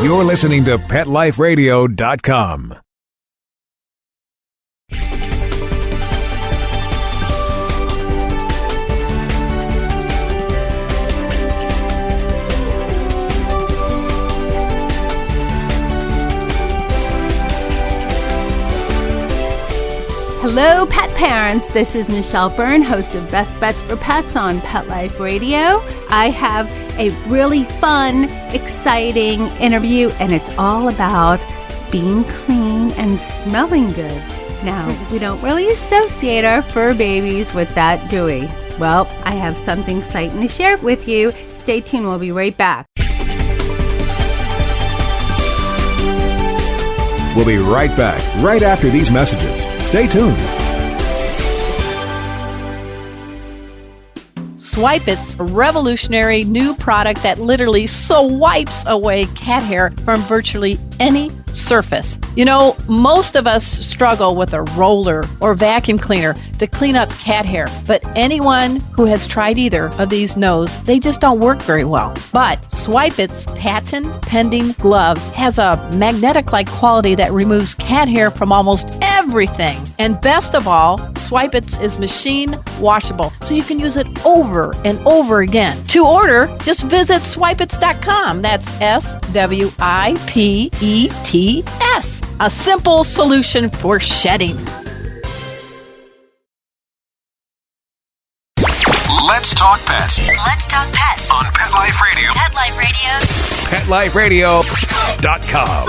You're listening to PetLifeRadio.com. Hello, pet parents. This is Michelle Fern, host of Best Bets for Pets on Pet Life Radio. I have a really fun, exciting interview, and it's all about being clean and smelling good. Now, we don't really associate our fur babies with that, do we? Well, I have something exciting to share with you. Stay tuned. We'll be right back. We'll be right back, right after these messages. Stay tuned. Swipe It's a revolutionary new product that literally wipes away cat hair from virtually any surface. You know, most of us struggle with a roller or vacuum cleaner to clean up cat hair, but anyone who has tried either of these knows they just don't work very well. But Swipe It's patent-pending glove has a magnetic-like quality that removes cat hair from almost everything. And best of all, Swipe It's is machine washable, so you can use it over and over again. To order, just visit swipeits.com. That's SWIPETS. A simple solution for shedding. Let's talk pets. Let's talk pets On Pet Life Radio. Pet Life Radio. PetLifeRadio.com.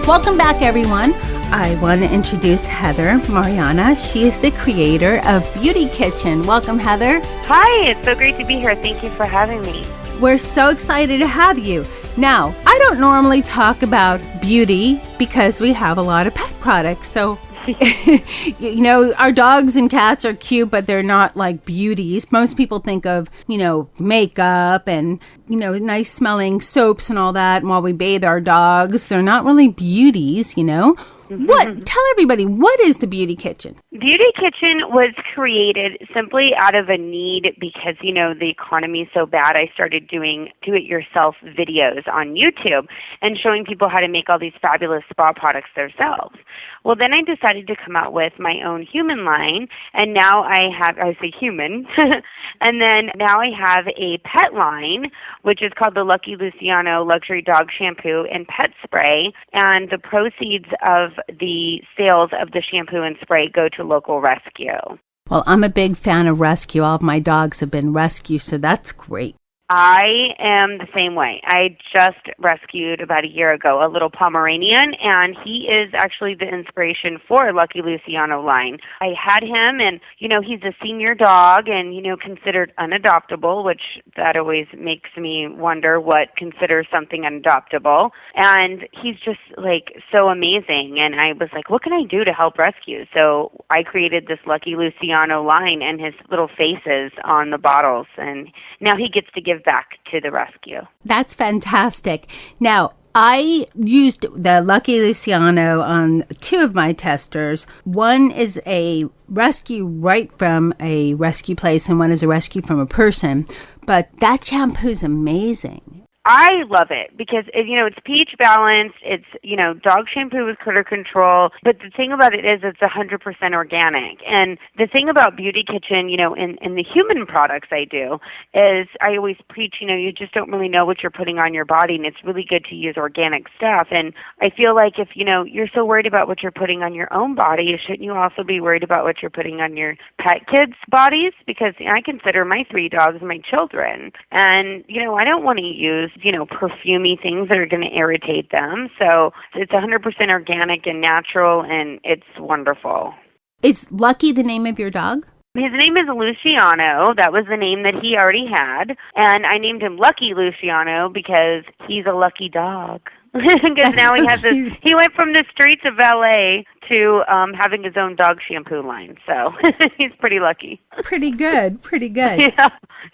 Welcome back, everyone. I want to introduce Heather Marianna. She is the creator of Beauty Kitchen. Welcome, Heather. Hi, it's so great to be here. Thank you for having me. We're so excited to have you. Now, I don't normally talk about beauty because we have a lot of pet products. So, you know, our dogs and cats are cute, but they're not like beauties. Most people think of, you know, makeup and, you know, nice smelling soaps and all that. And while we bathe our dogs, they're not really beauties, you know. Tell everybody, what is the Beauty Kitchen? Beauty Kitchen was created simply out of a need because, you know, the economy is so bad. I started doing do-it-yourself videos on YouTube and showing people how to make all these fabulous spa products themselves. Well, then I decided to come out with my own human line, and now I say human, and then now I have a pet line, which is called the Lucky Luciano Luxury Dog Shampoo and Pet Spray, and the proceeds of the sales of the shampoo and spray go to local rescue. Well, I'm a big fan of rescue. All of my dogs have been rescued, so that's great. I am the same way. I just rescued about a year ago a little Pomeranian, and he is actually the inspiration for Lucky Luciano line. I had him, and, you know, he's a senior dog and, you know, considered unadoptable, which that always makes me wonder what considers something unadoptable. And he's just, like, so amazing. And I was like, what can I do to help rescue? So I created this Lucky Luciano line and his little faces on the bottles, and now he gets to give back to the rescue. That's fantastic. Now, I used the Lucky Luciano on two of my testers. One is a rescue right from a rescue place, and one is a rescue from a person. But that shampoo is amazing. I love it because, you know, it's pH balanced, it's, you know, dog shampoo with critter control, but the thing about it is it's 100% organic. And the thing about Beauty Kitchen, you know, in the human products I do, is I always preach, you know, you just don't really know what you're putting on your body, and it's really good to use organic stuff. And I feel like if, you know, you're so worried about what you're putting on your own body, shouldn't you also be worried about what you're putting on your pet kids' bodies? Because I consider my 3 dogs my children. And, you know, I don't want to use, you know, perfumey things that are going to irritate them. So it's 100% organic and natural, and it's wonderful. Is Lucky the name of your dog? His name is Luciano. That was the name that he already had. And I named him Lucky Luciano because he's a lucky dog. Because now he has this, he went from the streets of LA to having his own dog shampoo line. So he's pretty lucky. Pretty good.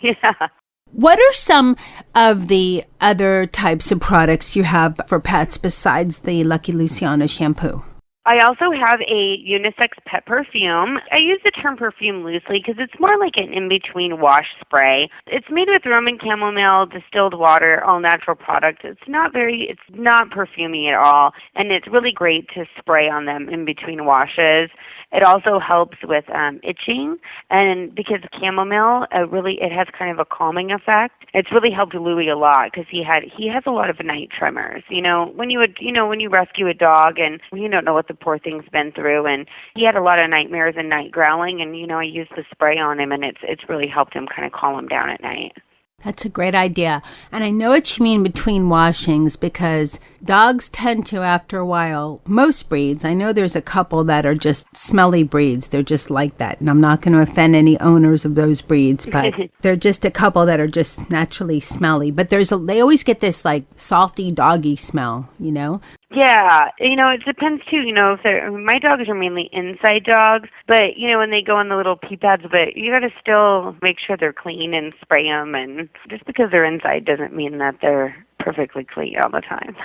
Yeah. What are some of the other types of products you have for pets besides the Lucky Luciano shampoo? I also have a unisex pet perfume. I use the term perfume loosely because it's more like an in-between wash spray. It's made with Roman chamomile, distilled water, all natural product. It's not perfumey at all, and it's really great to spray on them in between washes. It also helps with itching, and because chamomile, it has kind of a calming effect. It's really helped Louis a lot because he has a lot of night tremors. When you rescue a dog and you don't know what the poor thing's been through, and he had a lot of nightmares and night growling, and I used the spray on him, and it's really helped him kind of calm him down at night. That's a great idea. And I know what you mean between washings because dogs tend to, after a while, most breeds, I know there's a couple that are just smelly breeds. They're just like that. And I'm not going to offend any owners of those breeds, but they're just a couple that are just naturally smelly. But they always get this like salty doggy smell, Yeah, it depends too. If my dogs are mainly inside dogs, but when they go in the little pee pads, but you got to still make sure they're clean and spray them. And just because they're inside doesn't mean that they're perfectly clean all the time.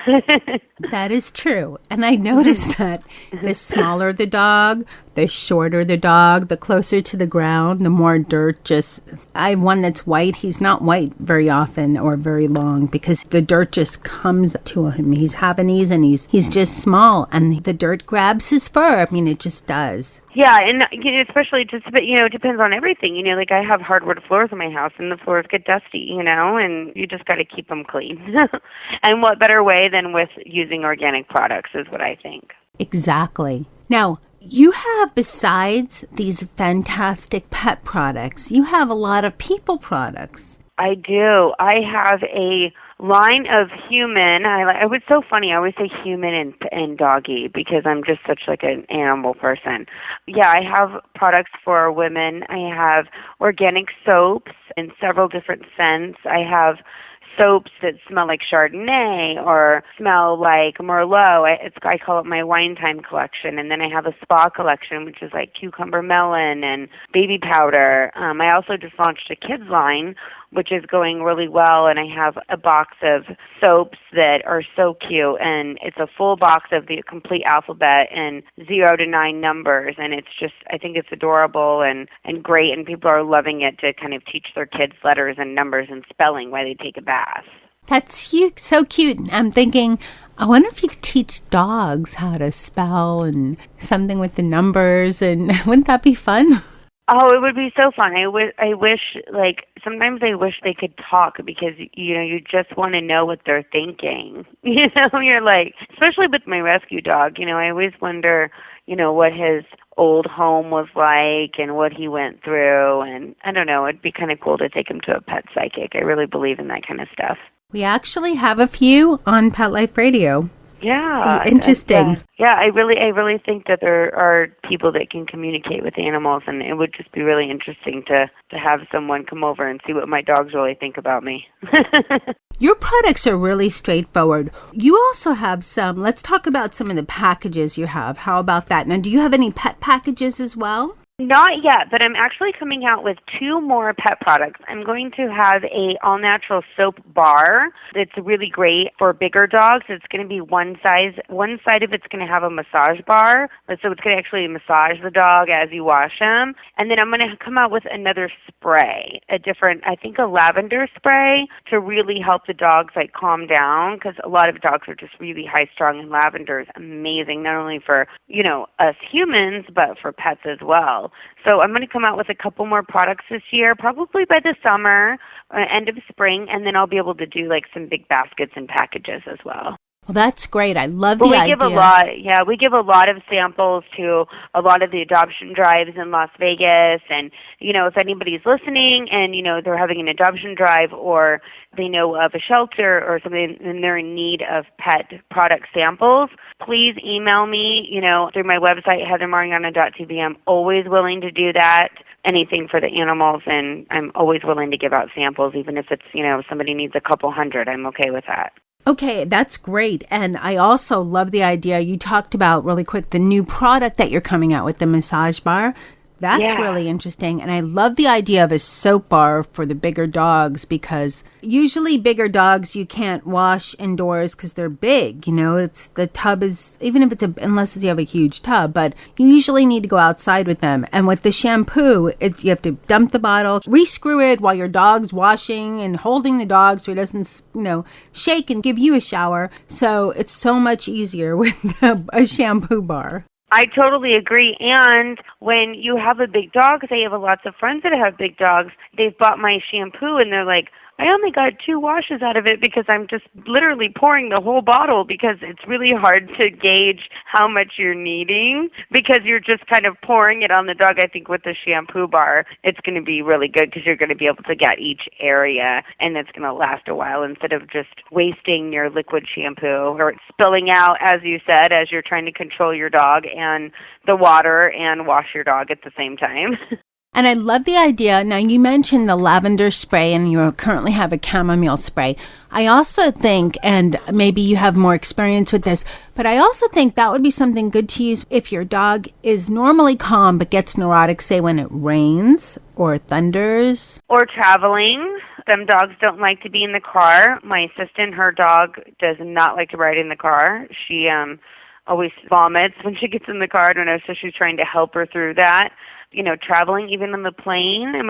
That is true. And I noticed that the smaller the dog, the shorter the dog, the closer to the ground, the more dirt I have one that's white. He's not white very often or very long because the dirt just comes to him. He's Havanese and he's just small and the dirt grabs his fur. I mean, it just does. Yeah, and especially just, it depends on everything. Like I have hardwood floors in my house, and the floors get dusty, and you just got to keep them clean. And what better way than with using organic products is what I think. Exactly. Now, you have, besides these fantastic pet products, you have a lot of people products. I do. I have a line of human. It's so funny. I always say human and doggy because I'm just such like an animal person. Yeah, I have products for women. I have organic soaps in several different scents. I have soaps that smell like Chardonnay or smell like Merlot. I call it my wine time collection. And then I have a spa collection, which is like cucumber melon and baby powder. I also just launched a kids line, which is going really well, and I have a box of soaps that are so cute, and it's a full box of the complete alphabet and 0 to 9 numbers, and it's just, I think it's adorable and great, and people are loving it to kind of teach their kids letters and numbers and spelling while they take a bath. That's cute, so cute. I'm thinking, I wonder if you could teach dogs how to spell and something with the numbers, and wouldn't that be fun? Oh, it would be so fun. Sometimes I wish they could talk because, you just want to know what they're thinking. You're like, especially with my rescue dog, I always wonder, what his old home was like and what he went through. And I don't know, it'd be kind of cool to take him to a pet psychic. I really believe in that kind of stuff. We actually have a few on Pet Life Radio. Yeah. Interesting. I really think that there are people that can communicate with animals, and it would just be really interesting to have someone come over and see what my dogs really think about me. Your products are really straightforward. You also have let's talk about some of the packages you have. How about that? Now, do you have any pet packages as well? Not yet, but I'm actually coming out with 2 more pet products. I'm going to have a all-natural soap bar that's really great for bigger dogs. It's going to be one size. One side of it's going to have a massage bar, so it's going to actually massage the dog as you wash him. And then I'm going to come out with another spray, a lavender spray to really help the dogs calm down, because a lot of dogs are just really high-strung, and lavender is amazing, not only for, us humans, but for pets as well. So I'm going to come out with a couple more products this year, probably by the summer, end of spring, and then I'll be able to do some big baskets and packages as well. Well, that's great. I love the idea. We give a lot of samples to a lot of the adoption drives in Las Vegas, and if anybody's listening and they're having an adoption drive or they know of a shelter or something and they're in need of pet product samples, please email me, through my website, heathermarianna.tv. I'm always willing to do that. Anything for the animals, and I'm always willing to give out samples, even if it's, somebody needs a couple hundred. I'm okay with that. Okay, that's great. And I also love the idea you talked about really quick, the new product that you're coming out with, the massage bar. That's really interesting. And I love the idea of a soap bar for the bigger dogs, because usually bigger dogs you can't wash indoors because they're big. You know, it's the tub is, even if unless you have a huge tub, but you usually need to go outside with them. And with the shampoo, you have to dump the bottle, re-screw it while your dog's washing and holding the dog so he doesn't, shake and give you a shower. So it's so much easier with a shampoo bar. I totally agree. And when you have a big dog, because I have lots of friends that have big dogs, they've bought my shampoo and they're like, I only got 2 washes out of it because I'm just literally pouring the whole bottle, because it's really hard to gauge how much you're needing because you're just kind of pouring it on the dog. I think with the shampoo bar, it's going to be really good because you're going to be able to get each area and it's going to last a while instead of just wasting your liquid shampoo or spilling out, as you said, as you're trying to control your dog and the water and wash your dog at the same time. And I love the idea. Now, you mentioned the lavender spray and you currently have a chamomile spray. I also think, and maybe you have more experience with this, but I also think that would be something good to use if your dog is normally calm but gets neurotic, say when it rains or thunders. Or traveling. Some dogs don't like to be in the car. My assistant, her dog does not like to ride in the car. She always vomits when she gets in the car. I don't know, so she's trying to help her through that. Traveling even on the plane, it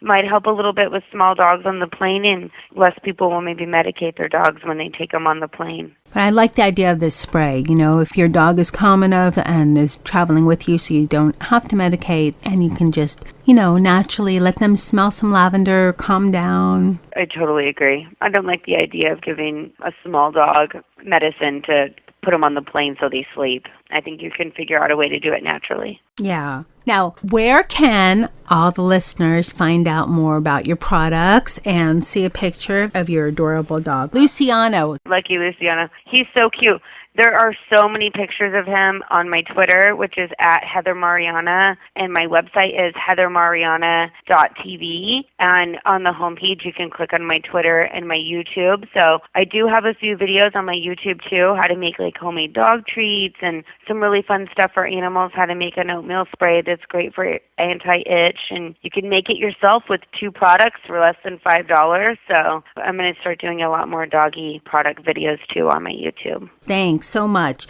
might help a little bit with small dogs on the plane, and less people will maybe medicate their dogs when they take them on the plane. But I like the idea of this spray. If your dog is calm enough and is traveling with you so you don't have to medicate, and you can just, naturally let them smell some lavender, calm down. I totally agree. I don't like the idea of giving a small dog medicine to put them on the plane so they sleep. I think you can figure out a way to do it naturally. Yeah. Now, where can all the listeners find out more about your products and see a picture of your adorable dog, Luciano? Lucky Luciano. He's so cute. There are so many pictures of him on my Twitter, which is at Heather Marianna, and my website is heathermarianna.tv. And on the homepage, you can click on my Twitter and my YouTube. So I do have a few videos on my YouTube, too, how to make homemade dog treats and some really fun stuff for animals, how to make an oatmeal spray that's great for anti-itch. And you can make it yourself with 2 products for less than $5. So I'm going to start doing a lot more doggy product videos, too, on my YouTube. Thanks so much.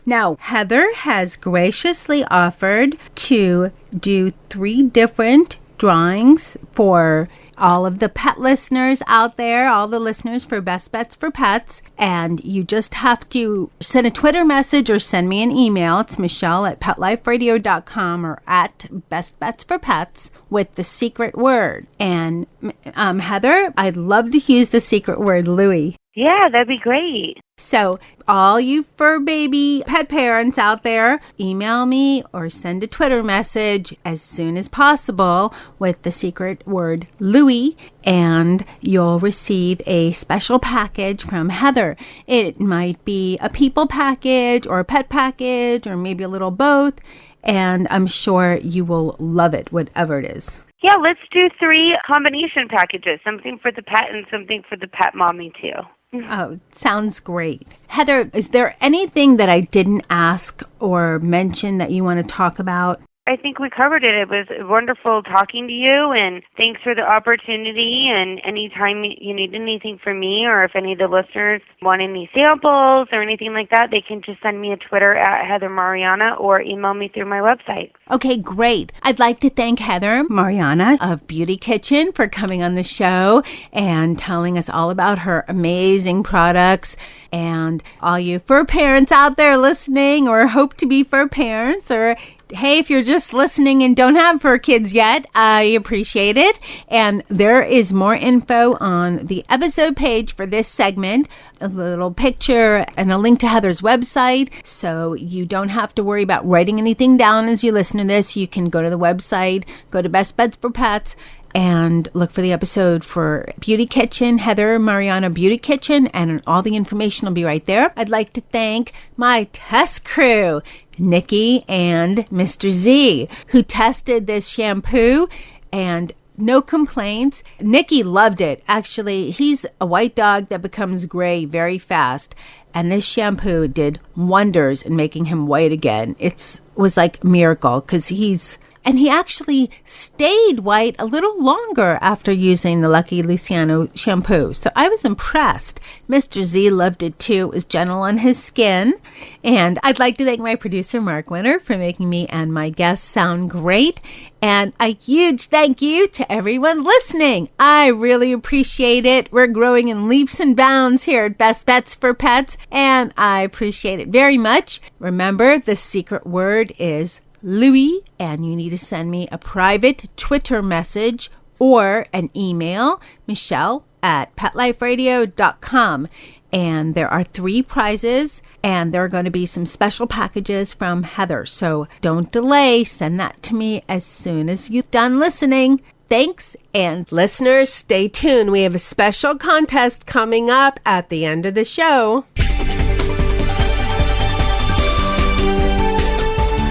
Now, Heather has graciously offered to do 3 different drawings for all of the pet listeners out there, all the listeners for Best Bets for Pets. And you just have to send a Twitter message or send me an email. It's michelle@petliferadio.com or at Best Bets for Pets with the secret word. And Heather, I'd love to use the secret word Louie. Yeah, that'd be great. So all you fur baby pet parents out there, email me or send a Twitter message as soon as possible with the secret word Louie, and you'll receive a special package from Heather. It might be a people package or a pet package or maybe a little both, and I'm sure you will love it, whatever it is. Yeah, let's do 3 combination packages, something for the pet and something for the pet mommy, too. Oh, sounds great. Heather, is there anything that I didn't ask or mention that you want to talk about? I think we covered it. It was wonderful talking to you, and thanks for the opportunity. And anytime you need anything from me, or if any of the listeners want any samples or anything like that, they can just send me a Twitter at Heather Marianna or email me through my website. Okay, great. I'd like to thank Heather Marianna of Beauty Kitchen for coming on the show and telling us all about her amazing products. And all you fur parents out there listening or hope to be fur parents, or hey, if you're just listening and don't have fur kids yet, I appreciate it. And there is more info on the episode page for this segment, a little picture and a link to Heather's website. So you don't have to worry about writing anything down as you listen to this. You can go to the website, go to Best Bets for Pets, and look for the episode for Beauty Kitchen, Heather Marianna Beauty Kitchen, and all the information will be right there. I'd like to thank my test crew, Nikki and Mr. Z, who tested this shampoo, and no complaints. Nikki loved it. Actually, he's a white dog that becomes gray very fast, and this shampoo did wonders in making him white again. It was like a miracle, because he's and he actually stayed white a little longer after using the Lucky Luciano shampoo. So I was impressed. Mr. Z loved it too. It was gentle on his skin. And I'd like to thank my producer, Mark Winter, for making me and my guests sound great. And a huge thank you to everyone listening. I really appreciate it. We're growing in leaps and bounds here at Best Bets for Pets, and I appreciate it very much. Remember, the secret word is Louie, and you need to send me a private Twitter message or an email, michelle@petliferadio.com. And there are 3 prizes, and there are going to be some special packages from Heather. So don't delay. Send that to me as soon as you've done listening. Thanks, and listeners, stay tuned. We have a special contest coming up at the end of the show.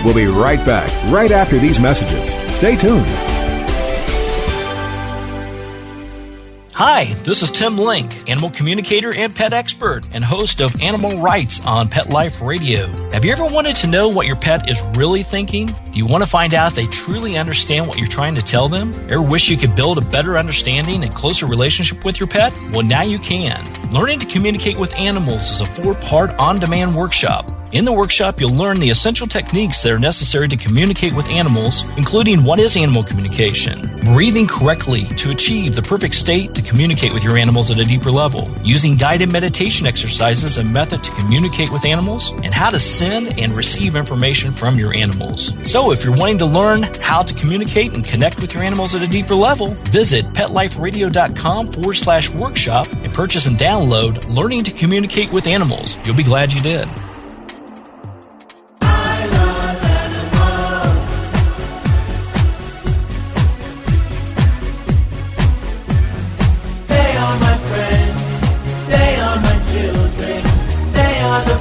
We'll be right back, right after these messages. Stay tuned. Hi, this is Tim Link, animal communicator and pet expert and host of Animal Rights on Pet Life Radio. Have you ever wanted to know what your pet is really thinking? Do you want to find out if they truly understand what you're trying to tell them? Ever wish you could build a better understanding and closer relationship with your pet? Well, now you can. Learning to communicate with animals is a 4-part on-demand workshop. In the workshop, you'll learn the essential techniques that are necessary to communicate with animals, including what is animal communication, breathing correctly to achieve the perfect state to communicate with your animals at a deeper level, using guided meditation exercises and method to communicate with animals, and how to send and receive information from your animals. So if you're wanting to learn how to communicate and connect with your animals at a deeper level, visit petliferadio.com/workshop and purchase and download Learning to Communicate with Animals. You'll be glad you did.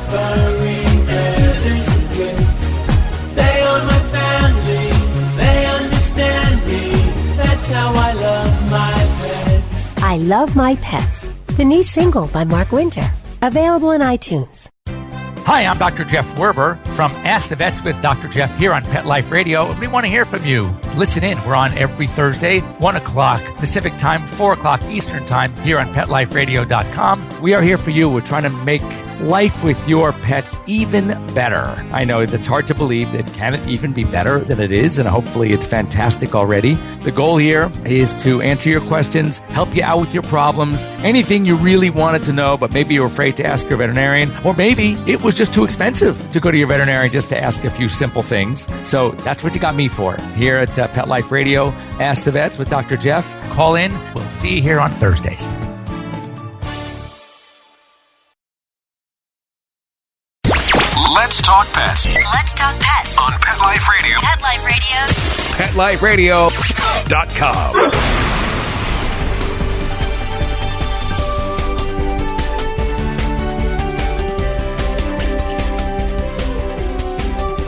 Furry, students and kids. They are my family, they understand me. That's how I love my pets. I Love My Pets, the new single by Mark Winter, available on iTunes. Hi, I'm Dr. Jeff Werber from Ask the Vets with Dr. Jeff here on Pet Life Radio. We want to hear from you. Listen in. We're on every Thursday, 1 o'clock Pacific time, 4 o'clock Eastern time here on PetLifeRadio.com. We are here for you. We're trying to make life with your pets even better. I know that's hard to believe. It can't even be better than it is, and hopefully it's fantastic already. The goal here is to answer your questions, help you out with your problems, anything you really wanted to know, but maybe you were afraid to ask your veterinarian, or maybe it was just too expensive to go to your veterinarian just to ask a few simple things. So that's what you got me for here at Pet Life Radio. Ask the Vets with Dr. Jeff. Call in. We'll see you here on Thursdays. Let's talk pets. Let's talk pets On Pet Life Radio. Pet Life Radio. PetLifeRadio.com.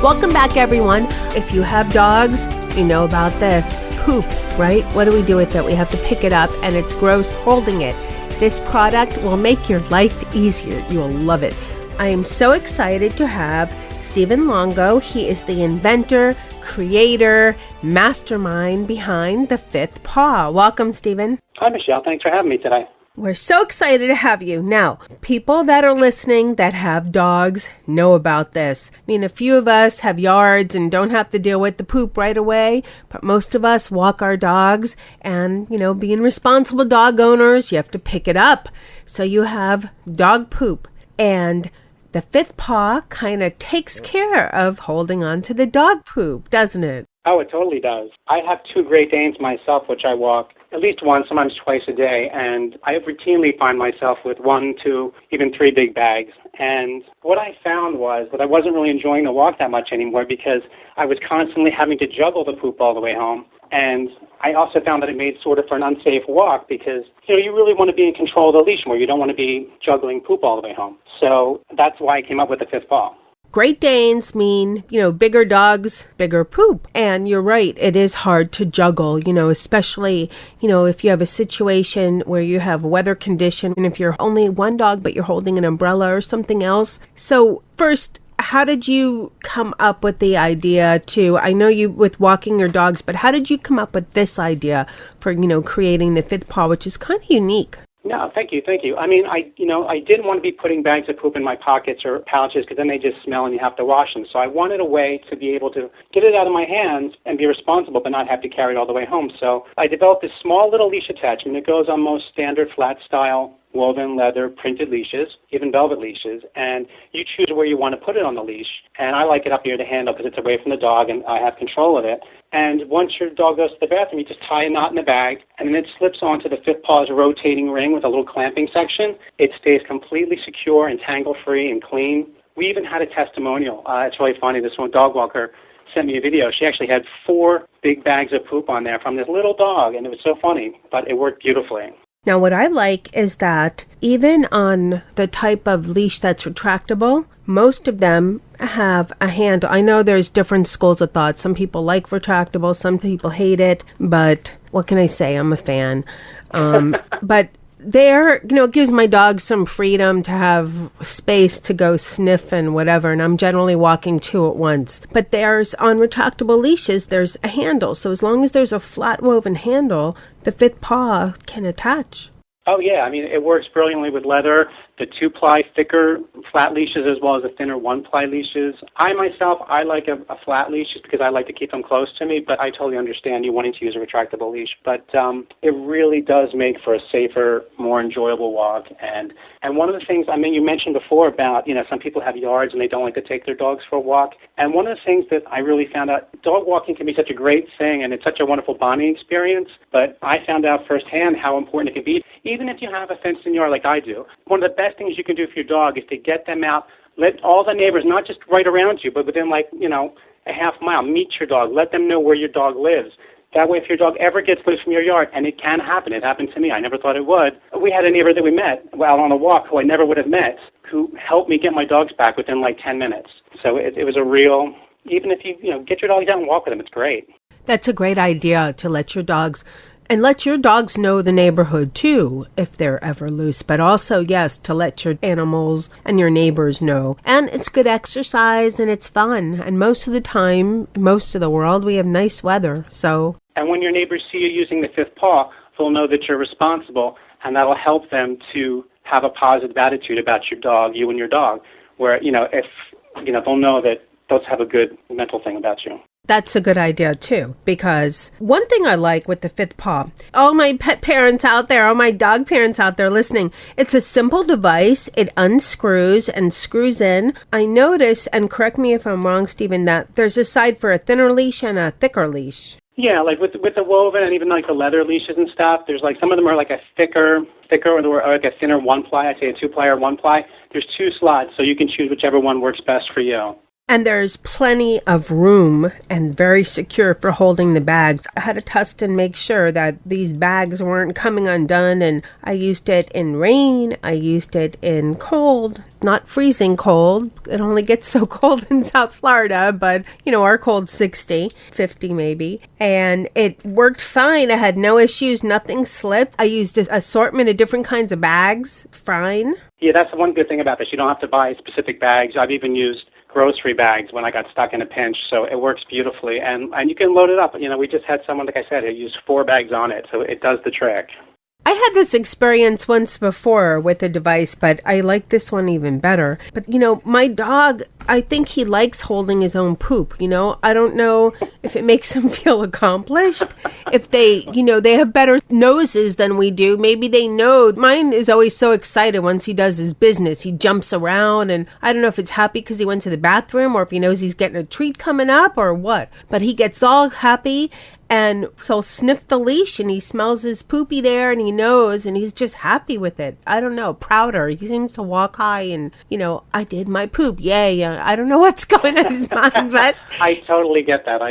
Welcome back, everyone. If you have dogs, you know about this. Poop, right? What do we do with it? We have to pick it up, and it's gross holding it. This product will make your life easier. You will love it. I am so excited to have Stephen Longo. He is the inventor, creator, mastermind behind the Fifth Paw. Welcome, Stephen. Hi, Michelle. Thanks for having me today. We're so excited to have you. Now, people that are listening that have dogs know about this. I mean, a few of us have yards and don't have to deal with the poop right away, but most of us walk our dogs and, being responsible dog owners, you have to pick it up. So you have dog poop, and the Fifth Paw kind of takes care of holding on to the dog poop, doesn't it? Oh, it totally does. I have 2 Great Danes myself, which I walk at least once, sometimes twice a day, and I routinely find myself with 1, 2, even 3 big bags. And what I found was that I wasn't really enjoying the walk that much anymore because I was constantly having to juggle the poop all the way home. And I also found that it made sort of for an unsafe walk because, you really want to be in control of the leash more. You don't want to be juggling poop all the way home. So that's why I came up with the Fifth Paw. Great Danes mean, bigger dogs, bigger poop. And you're right, it is hard to juggle, especially, if you have a situation where you have weather condition and if you're only one dog but you're holding an umbrella or something else. So first, how did you come up with the idea I know you with walking your dogs, but how did you come up with this idea for, creating the Fifth Paw, which is kind of unique? No, thank you. I mean, I didn't want to be putting bags of poop in my pockets or pouches because then they just smell and you have to wash them. So I wanted a way to be able to get it out of my hands and be responsible but not have to carry it all the way home. So I developed this small little leash attachment that goes on most standard flat style woven leather printed leashes, even velvet leashes, and you choose where you want to put it on the leash. And I like it up near the handle because it's away from the dog and I have control of it. And once your dog goes to the bathroom, you just tie a knot in the bag, and then it slips onto the Fifth Paw's rotating ring with a little clamping section. It stays completely secure and tangle-free and clean. We even had a testimonial. It's really funny. This one dog walker sent me a video. She actually had 4 big bags of poop on there from this little dog, and it was so funny, but it worked beautifully. Now, what I like is that even on the type of leash that's retractable, most of them have a handle. I know there's different schools of thought. Some people like retractable, some people hate it, but what can I say? I'm a fan. But it gives my dog some freedom to have space to go sniff and whatever, and I'm generally walking 2 at once. But on retractable leashes, there's a handle. So as long as there's a flat woven handle, the Fifth Paw can attach. Oh, yeah. I mean, it works brilliantly with leather, the 2-ply thicker flat leashes as well as the thinner 1-ply leashes. I like a flat leash just because I like to keep them close to me, but I totally understand you wanting to use a retractable leash. But it really does make for a safer, more enjoyable walk. And one of the things, you mentioned before about, some people have yards and they don't like to take their dogs for a walk. And one of the things that I really found out, dog walking can be such a great thing and it's such a wonderful bonding experience, but I found out firsthand how important it can be. Even if you have a fenced-in yard like I do, one of the best things you can do for your dog is to get them out, let all the neighbors, not just right around you, but within a half mile, meet your dog, let them know where your dog lives. That way, if your dog ever gets loose from your yard, and it can happen, it happened to me, I never thought it would. We had a neighbor that we met out on a walk who I never would have met, who helped me get my dogs back within 10 minutes. So it was a real, even if you get your dogs out and walk with them, it's great. That's a great idea to let your dogs know the neighborhood too, if they're ever loose. But also, yes, to let your animals and your neighbors know. And it's good exercise and it's fun. And most of the time, most of the world, we have nice weather. So. And when your neighbors see you using the Fifth Paw, they'll know that you're responsible, and that'll help them to have a positive attitude about your dog, you and your dog. Where if they'll know that they'll have a good mental thing about you. That's a good idea, too, because one thing I like with the Fifth Paw, all my pet parents out there, all my dog parents out there listening, it's a simple device. It unscrews and screws in. I notice, and correct me if I'm wrong, Stephen, that there's a side for a thinner leash and a thicker leash. Yeah, like with the woven and even like the leather leashes and stuff, there's some of them are like a thicker or like a thinner 1-ply, I'd say a 2-ply or 1-ply. There's 2 slots, so you can choose whichever one works best for you. And there's plenty of room and very secure for holding the bags. I had to test and make sure that these bags weren't coming undone. And I used it in rain. I used it in cold, not freezing cold. It only gets so cold in South Florida, but our cold's 60, 50 maybe. And it worked fine. I had no issues. Nothing slipped. I used an assortment of different kinds of bags. Fine. Yeah, that's the one good thing about this. You don't have to buy specific bags. I've even used grocery bags when I got stuck in a pinch, so it works beautifully, and you can load it up. We just had someone, like I said, who used 4 bags on it, so it does the trick. I had this experience once before with a device, but I like this one even better. But, my dog, I think he likes holding his own poop, I don't know if it makes him feel accomplished. If they, they have better noses than we do. Maybe they know. Mine is always so excited once he does his business. He jumps around, and I don't know if it's happy because he went to the bathroom or if he knows he's getting a treat coming up or what. But he gets all happy. And he'll sniff the leash and he smells his poopy there and he knows and he's just happy with it. I don't know, prouder. He seems to walk high and, I did my poop. Yay. I don't know what's going on in his mind, but. I totally get that.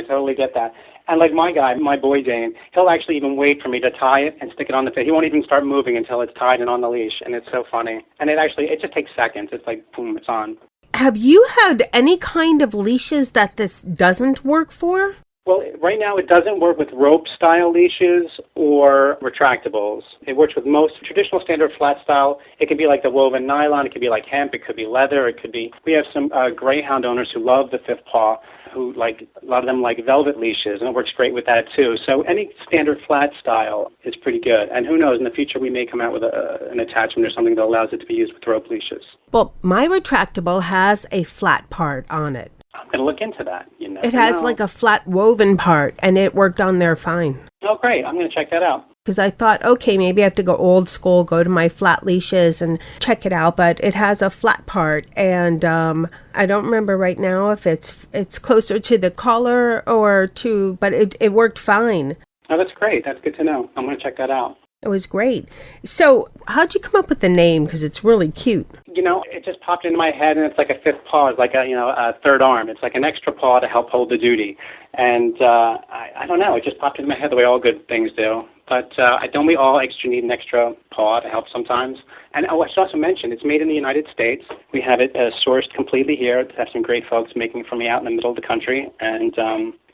And like my boy Dane, he'll actually even wait for me to tie it and stick it on the fit. He won't even start moving until it's tied and on the leash. And it's so funny. And it just takes seconds. It's like, boom, it's on. Have you had any kind of leashes that this doesn't work for? Well, right now it doesn't work with rope style leashes or retractables. It works with most traditional standard flat style. It can be like the woven nylon, it could be like hemp, it could be leather, it could be, we have some greyhound owners who love the Fifth Paw, who like, a lot of them like velvet leashes, and it works great with that too. So any standard flat style is pretty good. And who knows, in the future we may come out with an attachment or something that allows it to be used with rope leashes. Well, my retractable has a flat part on it. I'm going to look into that. You know, it has like a flat woven part, and it worked on there fine. Oh, great. I'm going to check that out. Because I thought, okay, maybe I have to go old school, go to my flat leashes and check it out. But it has a flat part, and I don't remember right now if it's closer to the collar or to, but it worked fine. Oh, that's great. That's good to know. I'm going to check that out. It was great. So how'd you come up with the name? Because it's really cute. You know, it just popped into my head, and it's like a fifth paw. It's like a third arm. It's like an extra paw to help hold the duty. And I don't know. It just popped into my head the way all good things do. But don't we all extra need an extra paw to help sometimes? And I should also mention, it's made in the United States. We have it sourced completely here. I have some great folks making it for me out in the middle of the country. And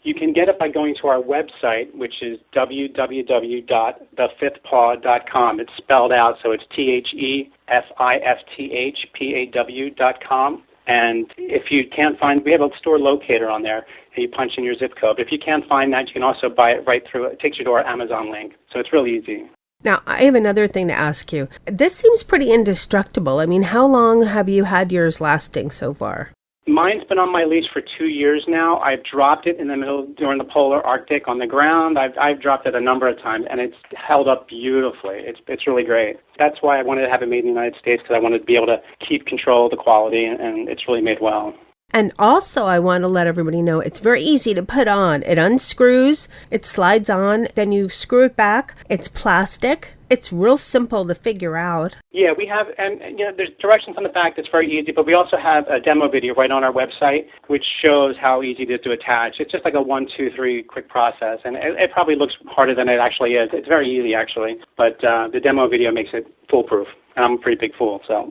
you can get it by going to our website, which is www.thefifthpaw.com. It's spelled out, so it's THEFIFTHPAW.com. And if you can't find, we have a store locator on there, and you punch in your zip code. But if you can't find that, you can also buy it right through. It takes you to our Amazon link, so it's really easy. Now, I have another thing to ask you. This seems pretty indestructible. I mean, how long have you had yours lasting so far? Mine's been on my leash for 2 years now. I've dropped it in the middle during the polar Arctic on the ground. I've dropped it a number of times, and it's held up beautifully. It's really great. That's why I wanted to have it made in the United States, because I wanted to be able to keep control of the quality, and it's really made well. And also, I want to let everybody know it's very easy to put on. It unscrews, it slides on, then you screw it back. It's plastic. It's real simple to figure out. Yeah, we have, and there's directions on the back that's very easy, but we also have a demo video right on our website which shows how easy it is to attach. It's just like a 1, 2, 3 quick process, and it probably looks harder than it actually is. It's very easy, actually, but the demo video makes it foolproof, and I'm a pretty big fool, so...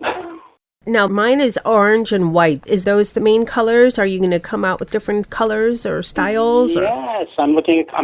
Now, mine is orange and white. Is those the main colors? Are you going to come out with different colors or styles? Yes, I'm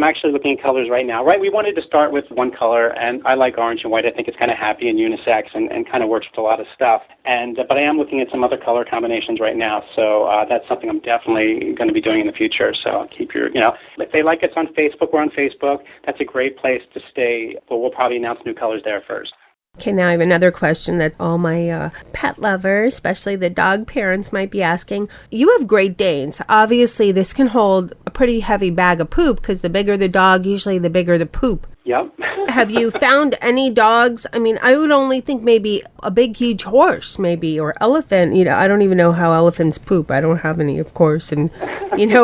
actually looking at colors right now. Right, we wanted to start with one color, and I like orange and white. I think it's kind of happy and unisex and kind of works with a lot of stuff. But I am looking at some other color combinations right now, so that's something I'm definitely going to be doing in the future. So keep your, if they like us on Facebook, we're on Facebook. That's a great place to stay. But we'll probably announce new colors there first. Okay, now I have another question that all my pet lovers, especially the dog parents, might be asking. You have Great Danes. Obviously, this can hold a pretty heavy bag of poop, because the bigger the dog, usually the bigger the poop. Yep. Have you found any dogs? I mean, I would only think maybe a big, huge horse, maybe, or elephant. I don't even know how elephants poop. I don't have any, of course. And,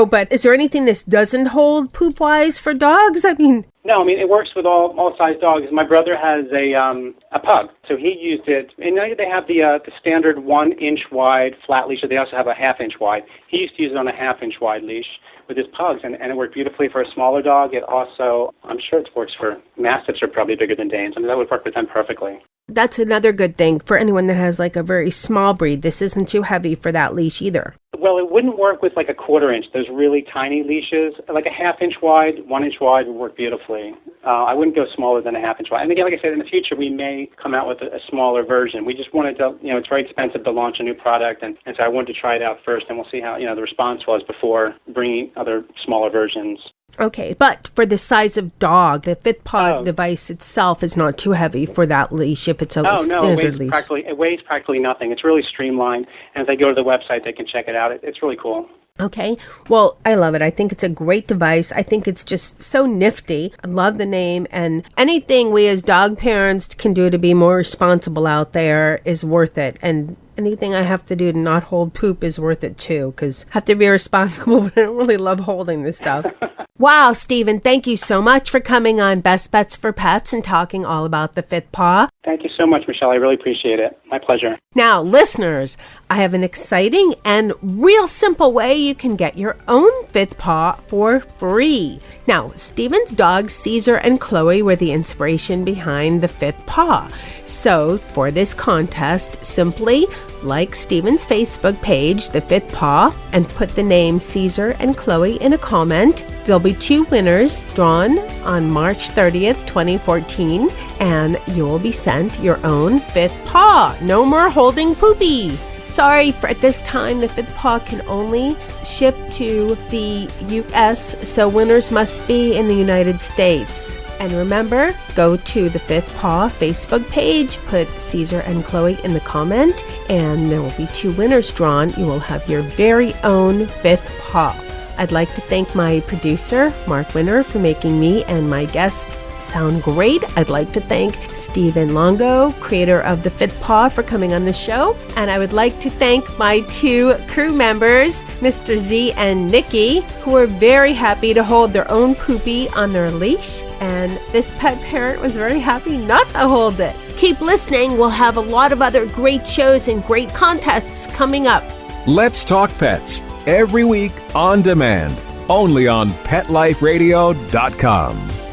but is there anything this doesn't hold poop-wise for dogs? I mean... No, it works with all size dogs. My brother has a pug, so he used it. And they have the standard 1-inch wide flat leash. They also have a 1/2-inch wide. He used to use it on a 1/2-inch wide leash with his pugs, and it worked beautifully for a smaller dog. It also, I'm sure it works for mastiffs, are probably bigger than Danes. That would work with them perfectly. That's another good thing for anyone that has like a very small breed. This isn't too heavy for that leash either. Well, it wouldn't work with like a 1/4 inch. Those really tiny leashes, like a 1/2-inch wide, 1-inch wide would work beautifully. I wouldn't go smaller than a 1/2-inch wide. And again, like I said, in the future we may come out with a smaller version. We just wanted to, it's very expensive to launch a new product, and so I wanted to try it out first, and we'll see how the response was before bringing other smaller versions. Okay, but for the size of dog, the Fifth Paw device itself is not too heavy for that leash if it's a standard leash. It weighs practically nothing. It's really streamlined, and if they go to the website, they can check it out. It's really cool. Okay, well, I love it. I think it's a great device. I think it's just so nifty. I love the name, and anything we as dog parents can do to be more responsible out there is worth it. And anything I have to do to not hold poop is worth it too, because I have to be responsible, but I don't really love holding this stuff. Wow, Stephen, thank you so much for coming on Best Bets for Pets and talking all about the Fifth Paw. Thank you so much, Michelle. I really appreciate it. My pleasure. Now, listeners, I have an exciting and real simple way you can get your own Fifth Paw for free. Now, Stephen's dogs, Caesar and Chloe, were the inspiration behind the Fifth Paw. So, for this contest, simply like Stephen's Facebook page, The Fifth Paw, and put the name Caesar and Chloe in a comment. There'll be 2 winners drawn on March 30th, 2014, and you will be sent your own Fifth Paw. No more holding poopy. Sorry, for at this time, the Fifth Paw can only ship to the U.S., so winners must be in the United States. And remember, go to the Fifth Paw Facebook page, put Caesar and Chloe in the comment, and there will be 2 winners drawn. You will have your very own Fifth Paw. I'd like to thank my producer, Mark Winter, for making me and my guest sound great. I'd like to thank Stephen Longo, creator of the Fifth Paw, for coming on the show. And I would like to thank my 2 crew members, Mr. Z and Nikki, who were very happy to hold their own poopy on their leash. And this pet parent was very happy not to hold it. Keep listening. We'll have a lot of other great shows and great contests coming up. Let's Talk Pets, every week on demand, only on PetLifeRadio.com.